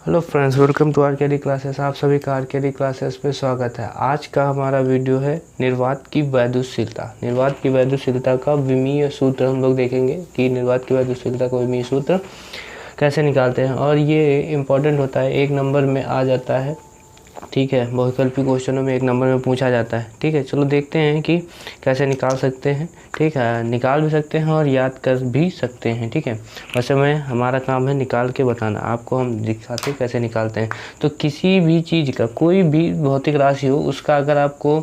Hello friends, welcome to RKD classes. आप सभी का आरकेडी क्लासेस पे स्वागत है। आज का हमारा वीडियो है निर्वात की वैद्युतशीलता। निर्वात की वैद्युतशीलता का विमीय सूत्र हम लोग देखेंगे कि निर्वात की वैद्युतशीलता का विमीय सूत्र कैसे निकालते हैं, और ये इम्पॉर्टेंट होता है, 1 नंबर में आ जाता है। ठीक है, बहुविकल्पी क्वेश्चनों में 1 नंबर में पूछा जाता है। ठीक है, चलो देखते हैं कि कैसे निकाल सकते हैं। ठीक है, निकाल भी सकते हैं और याद कर भी सकते हैं। ठीक है, वैसे में हमारा काम है निकाल के बताना, आपको हम दिखाते हैं कैसे निकालते हैं। तो किसी भी चीज़ का, कोई भी भौतिक राशि हो, उसका अगर आपको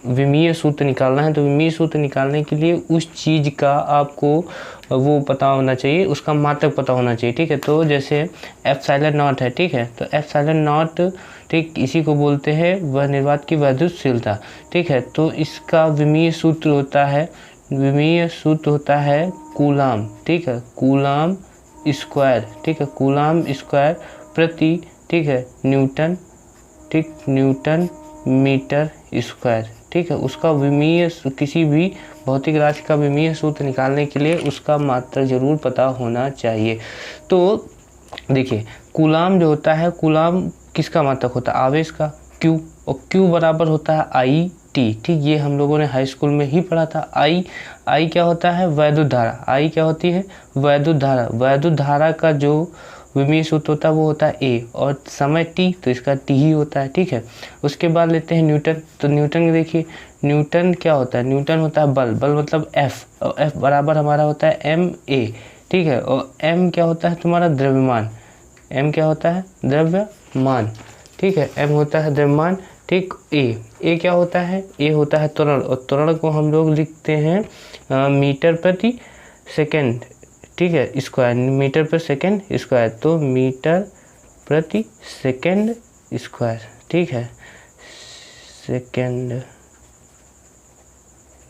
विमीय सूत्र निकालना है तो विमीय सूत्र निकालने के लिए उस चीज़ का आपको वो पता होना चाहिए, उसका मात्रक पता होना चाहिए। ठीक है, तो जैसे एप्सिलॉन नॉट है। ठीक है, तो एप्सिलॉन नॉट, ठीक, इसी को बोलते हैं वह निर्वात की वैद्युतशीलता। ठीक है, तो इसका विमीय सूत्र होता है, विमीय सूत्र होता है कूलाम। ठीक है, कूलाम स्क्वायर। ठीक है, कूलाम स्क्वायर प्रति, ठीक है, न्यूटन, ठीक, न्यूटन मीटर स्क्वायर। ठीक है, उसका विमीय, किसी भी भौतिक राशि का विमीय सूत्र निकालने के लिए उसका मात्रक जरूर पता होना चाहिए। तो देखिए, कूलाम जो होता है, कूलाम किसका मात्रक होता है? आवेश का, क्यू, और क्यू बराबर होता है आई टी। ठीक, ये हम लोगों ने हाई स्कूल में ही पढ़ा था। आई क्या होता है? वैद्युत धारा। आई क्या होती है? वैद्युत धारा। वैद्युत धारा का जो विमीय सूत्र होता है वो होता है ए, और समय टी, तो इसका टी ही होता है। ठीक है, उसके बाद लेते हैं न्यूटन। तो न्यूटन देखिए, न्यूटन क्या होता है? न्यूटन होता है बल। बल मतलब एफ, और एफ बराबर हमारा होता है एम ए। ठीक है, और एम क्या होता है तुम्हारा? द्रव्यमान। एम क्या होता है? द्रव्यमान। ठीक है, एम होता है द्रव्यमान। ठीक, ए क्या होता है? ए होता है त्वरण, और त्वरण को हम लोग लिखते हैं मीटर प्रति सेकेंड। ठीक है, स्क्वायर, मीटर पर सेकेंड स्क्वायर, तो मीटर प्रति सेकेंड स्क्वायर। ठीक है, सेकेंड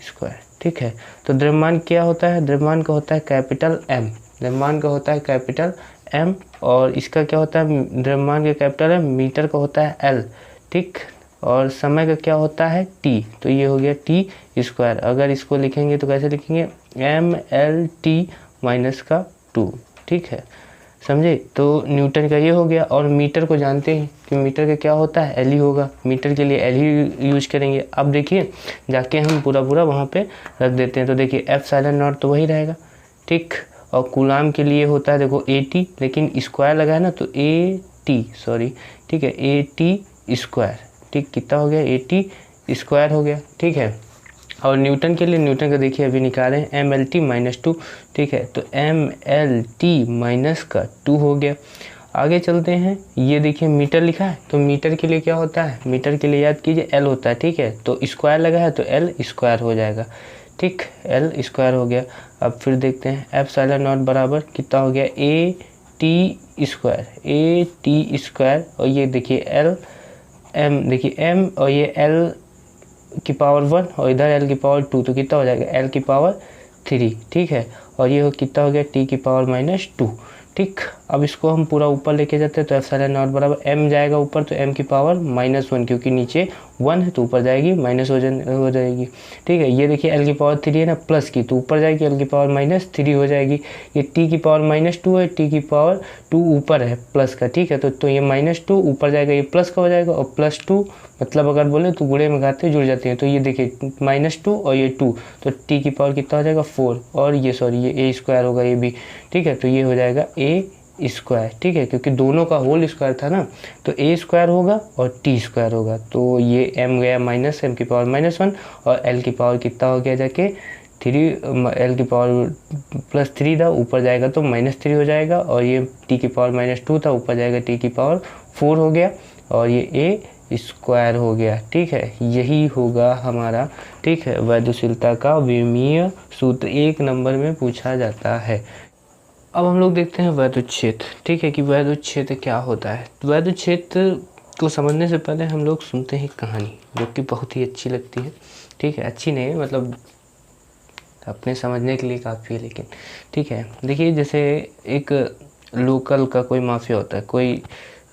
स्क्वायर। ठीक है, तो द्रव्यमान क्या होता है? द्रव्यमान का होता है कैपिटल एम। द्रव्यमान का होता है कैपिटल एम, और इसका क्या होता है? द्रव्यमान का कैपिटल एम, मीटर का होता है एल। ठीक, और समय का क्या होता है? टी, तो ये हो गया टी स्क्वायर। अगर इसको लिखेंगे तो कैसे लिखेंगे? एम एल टी माइनस का 2। ठीक है, समझे? तो न्यूटन का ये हो गया, और मीटर को जानते हैं कि मीटर का क्या होता है? एल ही होगा। मीटर के लिए एल ही यूज करेंगे। अब देखिए, जाके हम पूरा वहाँ पे रख देते हैं। तो देखिए, एप्सिलॉन नॉट तो वही रहेगा। ठीक, और कूलाम के लिए होता है, देखो ए टी, लेकिन स्क्वायर लगा है ना, तो ए टी, सॉरी, ठीक है, ए टी स्क्वायर। ठीक, कितना हो गया? ए टी स्क्वायर हो गया। ठीक है, और न्यूटन के लिए, न्यूटन का देखिए अभी निकाले, एम एल टी माइनस 2। ठीक है, तो एम एल टी माइनस का 2 हो गया। आगे चलते हैं, ये देखिए मीटर लिखा है, तो मीटर के लिए क्या होता है? मीटर के लिए याद कीजिए एल होता है। ठीक है, तो स्क्वायर लगा है तो एल स्क्वायर हो जाएगा। ठीक, एल स्क्वायर हो गया। अब फिर देखते हैं, एप्सिलॉन नॉट बराबर कितना हो गया? A T square, A T square, और ये देखिए एल एम, देखिए एम, और ये एल की पावर 1, और इधर एल की पावर 2, तो कितना हो जाएगा? एल की पावर 3। ठीक है, और ये कितना हो गया? टी की पावर माइनस 2। ठीक, अब इसको हम पूरा ऊपर लेके जाते हैं, तो एप्सिलॉन नॉट बराबर एम जाएगा ऊपर, तो एम की पावर -1, क्योंकि नीचे 1 है तो ऊपर जाएगी माइनस हो जाएगी। ठीक है, ये देखिए एल की पावर 3 है ना, प्लस की, तो ऊपर जाएगी, एल की पावर -3 हो जाएगी। ये टी की पावर -2 है, टी की पावर 2 ऊपर है प्लस का। ठीक है, तो ये -2 ऊपर जाएगा, ये प्लस का हो जाएगा, और +2 मतलब अगर बोले तो गुणे में घाते जुड़ जाते हैं। तो ये देखिए -2 और ये 2, तो टी की पावर कितना हो जाएगा? 4, और ये सॉरी, ये ए स्क्वायर होगा ये भी। ठीक है, तो ये हो जाएगा ए स्क्वायर। ठीक है, क्योंकि दोनों का होल स्क्वायर था ना, तो ए स्क्वायर होगा और टी स्क्वायर होगा। तो ये एम गया माइनस, एम की पावर -1, और एल की पावर कितना हो गया जाके 3, एल की पावर +3 था, ऊपर जाएगा तो -3 हो जाएगा, और ये टी की पावर -2 था, ऊपर जाएगा टी की पावर 4 हो गया, और ये ए स्क्वायर हो गया। ठीक है, यही होगा हमारा, ठीक है, वैद्युतशीलता का विमीय सूत्र 1 नंबर में पूछा जाता है। अब हम लोग देखते हैं वैद्युत क्षेत्र। ठीक है, कि वैद्युत क्षेत्र क्या होता है। वैद्युत क्षेत्र को समझने से पहले हम लोग सुनते हैं कहानी, जो कि बहुत ही अच्छी लगती है। ठीक है, अच्छी नहीं मतलब अपने समझने के लिए काफ़ी है, लेकिन ठीक है। देखिए, जैसे एक लोकल का कोई माफिया होता है, कोई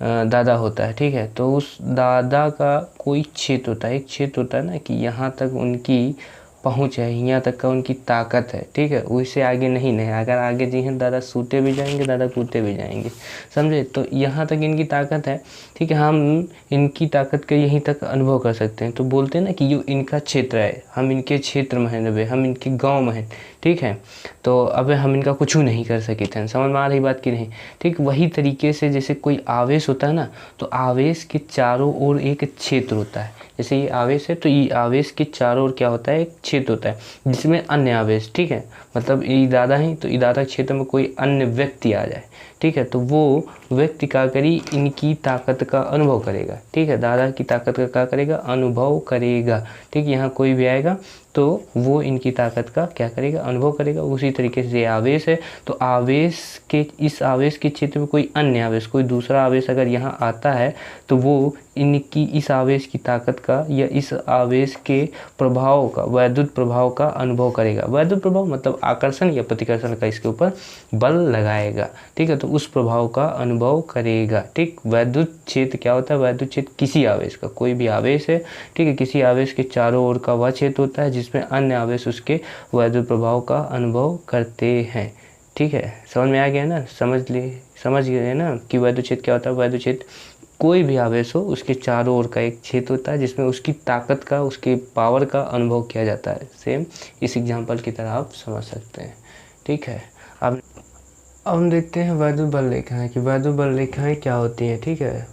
दादा होता है। ठीक है, तो उस दादा का कोई क्षेत्र होता है, एक क्षेत्र होता है ना, कि यहाँ तक उनकी पहुँच है, यहाँ तक का उनकी ताकत है, ठीक है, उससे आगे नहीं नहीं। अगर आगे जी हैं दादा सूते भी जाएंगे, दादा कूदते भी जाएंगे, समझे। तो यहाँ तक इनकी ताकत है, ठीक है, हम इनकी ताकत का यहीं तक अनुभव कर सकते हैं। तो बोलते हैं ना कि ये इनका क्षेत्र है, हम इनके क्षेत्र में हैं, अबे हम इनके गाँव में हैं, ठीक है, तो अब हम इनका कुछ नहीं कर सके थे। समझ में आ रही बात की नहीं, ठीक। वही तरीके से जैसे कोई आवेश होता है ना, तो आवेश के चारों ओर एक क्षेत्र होता है। जैसे ये आवेश है तो ये आवेश के चारों ओर क्या होता है, एक क्षेत्र होता है जिसमें अन्य आवेश, ठीक है, मतलब ये दादा हैं तो दादा क्षेत्र में कोई अन्य व्यक्ति आ जाए, ठीक है, तो वो व्यक्ति क्या करी, इनकी ताकत का अनुभव करेगा, ठीक है, दादा की ताकत का क्या करेगा, अनुभव करेगा, ठीक। यहाँ कोई भी आएगा तो वो इनकी ताकत का क्या करेगा, अनुभव करेगा। उसी तरीके से आवेश है तो आवेश के, इस आवेश के क्षेत्र में कोई अन्य आवेश, कोई दूसरा आवेश अगर यहाँ आता है तो वो इनकी इस आवेश की ताकत का या इस आवेश के प्रभाव का, वैद्युत प्रभाव का अनुभव करेगा। वैद्युत प्रभाव मतलब आकर्षण या प्रतिकर्षण का इसके ऊपर बल लगाएगा, ठीक है, तो उस प्रभाव का अनुभव करेगा, ठीक। वैद्युत क्षेत्र क्या होता है, वैद्युत क्षेत्र किसी आवेश का, कोई भी आवेश है, ठीक है, किसी आवेश के चारों ओर का वह क्षेत्र होता है जिसमें अन्य आवेश उसके वैद्युत प्रभाव का अनुभव करते हैं, ठीक है। समझ में आ गया ना, समझ गए ना कि वैद्युत क्षेत्र क्या होता है। वैद्युत क्षेत्र कोई भी आवेश हो उसके चारों ओर का एक क्षेत्र होता है जिसमें उसकी ताकत का, उसके पावर का अनुभव किया जाता है। सेम इस एग्जांपल की तरह आप समझ सकते हैं, ठीक है। अब हम देखते हैं वैद्युत बल रेखाएं कि वैद्युत बल रेखाएं क्या होती हैं, ठीक है।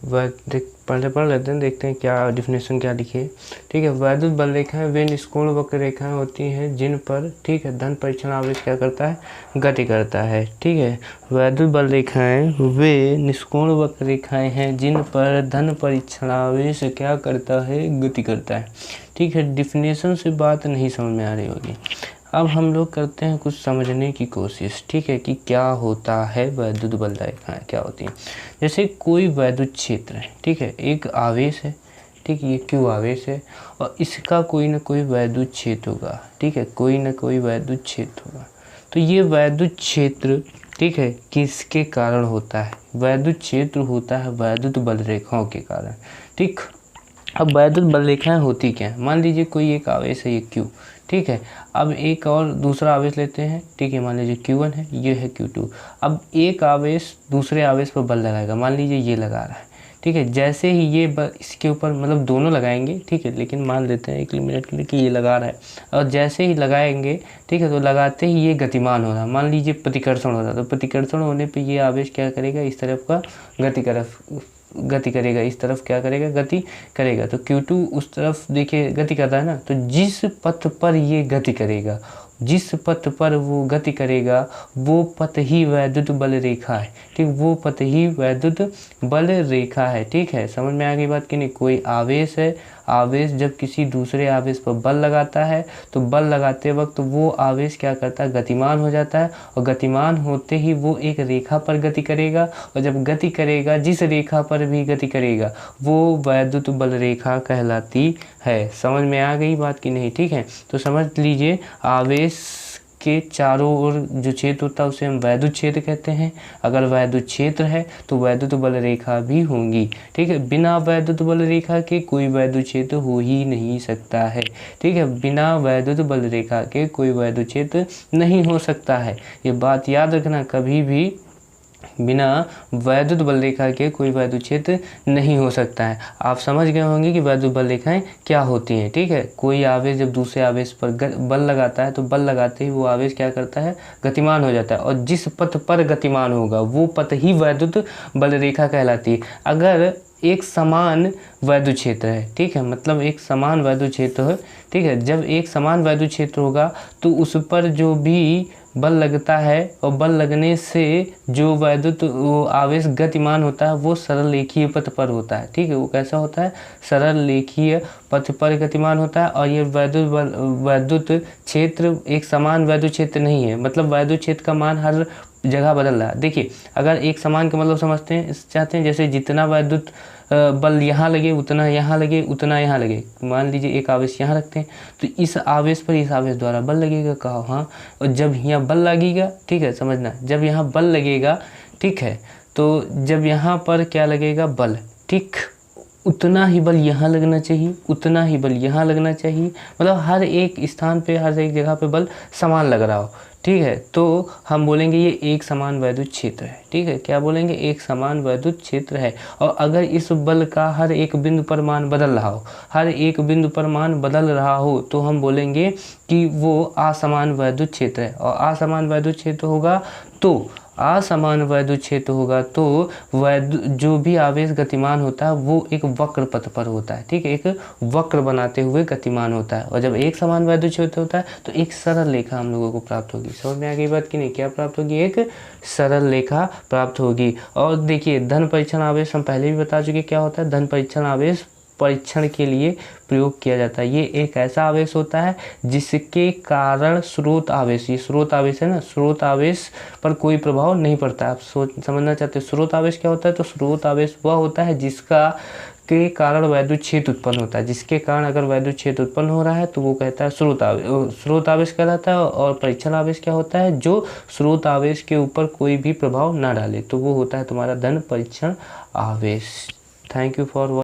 पहले पढ़ लेते हैं, देखते हैं क्या डिफिनेशन क्या लिखी है, ठीक है। वैद्युत बल रेखाएं वे निष्कोण वक्र रेखाएं होती हैं जिन पर, ठीक है, धन परीक्षण आवेश क्या करता है, गति करता है, ठीक है। वैद्युत बल रेखाएं वे निष्कोण वक्र रेखाएं हैं जिन पर धन परीक्षण आवेश क्या करता है, गति करता है, ठीक है। डिफिनेशन से बात नहीं समझ में आ रही होगी। अब हम लोग करते हैं कुछ समझने की कोशिश, ठीक है, कि क्या होता है वैद्युत बल रेखाएं क्या होती हैं। जैसे कोई वैद्युत क्षेत्र है, ठीक है, एक आवेश है, ठीक, ये क्यू आवेश है और इसका कोई ना कोई वैद्युत क्षेत्र होगा, ठीक है, कोई ना कोई वैद्युत क्षेत्र होगा। तो ये वैद्युत क्षेत्र, ठीक है, किसके कारण होता है, वैद्युत क्षेत्र होता है वैद्युत बल रेखाओं के कारण, ठीक। अब वैद्युत बल रेखाएं होती क्या है, मान लीजिए कोई एक आवेश है ये क्यू, ठीक है। अब एक और दूसरा आवेश लेते हैं, ठीक है, मान लीजिए Q1 है, ये है Q2। अब एक आवेश दूसरे आवेश पर बल लगाएगा, मान लीजिए ये लगा रहा है, ठीक है। जैसे ही ये बल इसके ऊपर, मतलब दोनों लगाएंगे, ठीक है, लेकिन मान लेते हैं 1 मिनट के लिए कि ये लगा रहा है, और जैसे ही लगाएंगे, ठीक है, तो लगाते ही ये गतिमान हो रहा है, मान लीजिए प्रतिकर्षण हो रहा है, तो प्रतिकर्षण होने पर ये आवेश क्या करेगा, इस तरफ का गति करेगा, इस तरफ क्या करेगा, गति करेगा। तो Q2 उस तरफ देखिए गति करता है ना, तो जिस पथ पर ये गति करेगा, जिस पथ पर वो गति करेगा वो पथ ही वैद्युत बल रेखा है, ठीक, वो पथ ही वैद्युत बल रेखा है, ठीक है। समझ में आ गई बात कि नहीं। कोई आवेश है, आवेश जब किसी दूसरे आवेश पर बल लगाता है तो बल लगाते वक्त वो आवेश क्या करता है, गतिमान हो जाता है, और गतिमान होते ही वो एक रेखा पर गति करेगा, और जब गति करेगा, जिस रेखा पर भी गति करेगा वो वैद्युत बल रेखा कहलाती है। समझ में आ गई बात की नहीं, ठीक है। तो समझ लीजिए आवेश के चारों ओर जो क्षेत्र होता है उसे हम वैद्युत क्षेत्र कहते हैं। अगर वैद्युत क्षेत्र है तो वैद्युत बल रेखा भी होंगी, ठीक है। बिना वैद्युत बल रेखा के कोई वैद्युत क्षेत्र हो ही नहीं सकता है, ठीक है। बिना वैद्युत बल रेखा के कोई वैद्युत क्षेत्र नहीं हो सकता है, ये बात याद रखना। कभी भी बिना वैद्युत बल रेखा के कोई वैद्युत क्षेत्र नहीं हो सकता है। आप समझ गए होंगे कि वैद्युत बल रेखाएं क्या होती हैं, ठीक है। कोई आवेश जब दूसरे आवेश पर बल लगाता है तो बल लगाते ही वो आवेश क्या करता है, गतिमान हो जाता है, और जिस पथ पर गतिमान होगा वो पथ ही वैद्युत बल रेखा कहलाती है। अगर एक समान वैद्युत क्षेत्र है, ठीक है, मतलब एक समान वैद्युत क्षेत्र है, ठीक है, जब एक समान वैद्युत क्षेत्र होगा तो उस पर जो भी बल लगता है और बल लगने से जो वैद्युत आवेश गतिमान होता है वो सरल रेखीय पथ पर होता है, ठीक है। वो कैसा होता है, सरल रेखीय पथ पर गतिमान होता है। और ये वैद्युत क्षेत्र एक समान वैद्युत क्षेत्र नहीं है, मतलब वैद्युत क्षेत्र का मान हर जगह बदल रहा है। देखिए अगर एक समान का मतलब समझते हैं, चाहते हैं जैसे जितना वैद्युत बल यहाँ लगे उतना यहाँ लगे उतना यहाँ लगे। मान लीजिए एक आवेश यहाँ रखते हैं तो इस आवेश पर इस आवेश द्वारा बल लगेगा, कहा हाँ, और जब यहाँ बल लगेगा, ठीक है, समझना, जब यहाँ बल लगेगा, ठीक है, तो जब यहाँ पर क्या लगेगा, बल, ठीक, उतना ही बल यहाँ लगना चाहिए, उतना ही बल यहाँ लगना चाहिए, मतलब हर एक स्थान पे, हर एक जगह पे बल समान लग रहा हो। ठीक है, तो हम बोलेंगे ये एक समान वैद्युत क्षेत्र है। ठीक है, क्या बोलेंगे? एक समान वैद्युत क्षेत्र है। और अगर इस बल का हर एक बिंदु पर मान बदल रहा हो, हर एक बिंदु पर मान बदल रहा हो, तो हम बोलेंगे कि वो असमान वैद्युत क्षेत्र है। और असमान वैद्युत क्षेत्र होगा तो असमान वैद्युत क्षेत्र होगा तो जो भी आवेश गतिमान होता है वो एक वक्र पथ पर होता है। ठीक है, एक वक्र बनाते हुए गतिमान होता है। और जब एक समान वैद्युत क्षेत्र होता है तो एक सरल रेखा हम लोगों को प्राप्त होगी। समझ में आ गई बात कि नहीं? क्या प्राप्त होगी? एक सरल रेखा प्राप्त होगी। और देखिए, धन परीक्षण आवेश हम पहले भी बता चुके क्या होता है। धन परीक्षण आवेश परीक्षण के लिए प्रयोग किया जाता है। ये एक ऐसा आवेश होता है जिसके कारण स्रोत आवेश, ये स्रोत आवेश है ना, स्रोत आवेश पर कोई प्रभाव नहीं पड़ता। आप समझना चाहते हैं स्रोत आवेश क्या होता है? तो स्रोत आवेश वह होता है जिसका के कारण वैद्युत क्षेत्र उत्पन्न होता है। जिसके कारण अगर वैद्युत क्षेत्र उत्पन्न हो रहा है तो वो कहता है स्रोत आवेश, स्रोत आवेश कहलाता है। और परीक्षण आवेश क्या होता है? जो स्रोत आवेश के ऊपर कोई भी प्रभाव ना डाले, तो वो होता है तुम्हारा धन परीक्षण आवेश। Thank you for